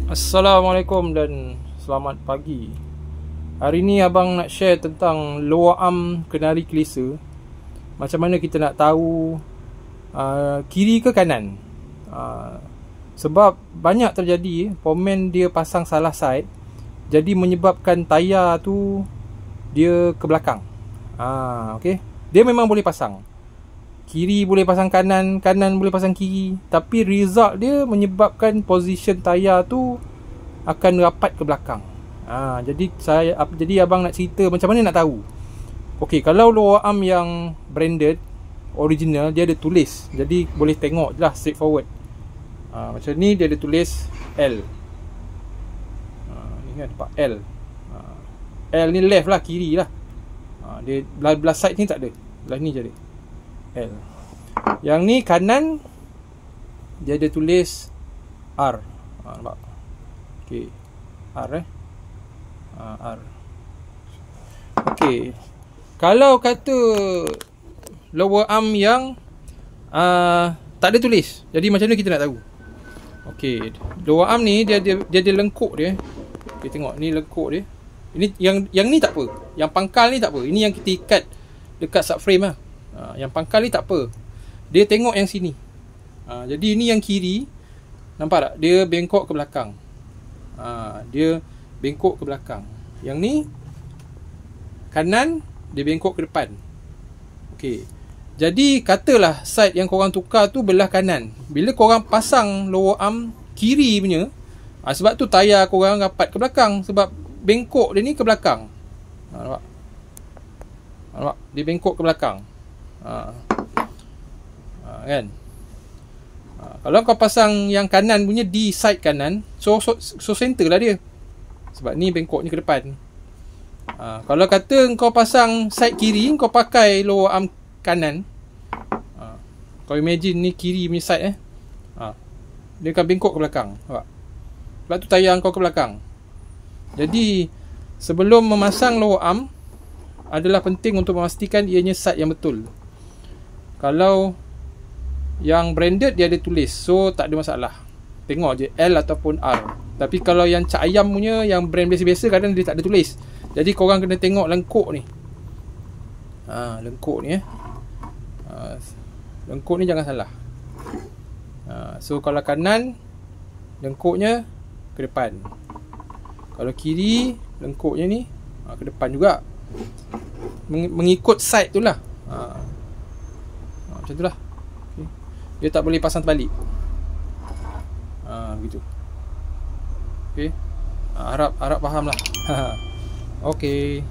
Assalamualaikum dan selamat pagi. Hari ni abang nak share tentang lower arm kenari kelisa. Macam mana kita nak tahu kiri ke kanan. Sebab banyak terjadi pemain dia pasang salah side, jadi menyebabkan tayar tu dia ke belakang. Okay. Dia memang boleh pasang kiri, boleh pasang kanan, kanan boleh pasang kiri, tapi result dia menyebabkan position tayar tu akan rapat ke belakang. Jadi abang nak cerita macam mana nak tahu. Okey, kalau lower arm yang branded original, dia ada tulis, jadi boleh tengok je lah straightforward. Macam ni dia ada tulis L. Ni kan tempat L. L ni left lah, kiri lah. Dia belah side ni tak ada, belah ni je ada L. Yang ni kanan, dia ada tulis R. Nampak? Okey, R R. Okey, kalau kata lower arm yang tak ada tulis, jadi macam mana kita nak tahu? Okey, lower arm ni dia ada lengkuk dia. Okey, tengok ni lengkuk dia. Ini yang ni tak apa. Yang pangkal ni tak apa. Ini yang kita ikat dekat subframe lah. Yang pangkal ni tak apa. Dia tengok yang sini. Jadi ini yang kiri. Nampak tak? Dia bengkok ke belakang. Dia bengkok ke belakang. Yang ni kanan, dia bengkok ke depan. Okey. Jadi katalah side yang korang tukar tu belah kanan. Bila korang pasang lower arm kiri punya, sebab tu tayar korang rapat ke belakang, sebab bengkok dia ni ke belakang. Nampak? Nampak? Dia bengkok ke belakang. Kan? Kalau kau pasang yang kanan punya di side kanan, so center lah dia, sebab ni bengkoknya ke depan. Kalau kata kau pasang side kiri, kau pakai lower arm kanan, kau imagine ni kiri punya side dia akan bengkok ke belakang. Nampak? Sebab tu tayar kau ke belakang. Jadi sebelum memasang lower arm, adalah penting untuk memastikan ianya side yang betul. Kalau yang branded dia ada tulis, so tak ada masalah. Tengok je L ataupun R. Tapi kalau yang Cak Ayam punya, yang brand biasa-biasa, kadang dia tak ada tulis. Jadi korang kena tengok lengkuk ni. Lengkuk ni lengkuk ni jangan salah. So kalau kanan, lengkuknya ke depan. Kalau kiri, lengkuknya ni ke depan juga. Mengikut side tu lah. Macam tu lah. Okay. Dia tak boleh pasang terbalik. Begitu. Okay. Harap faham lah. Okay.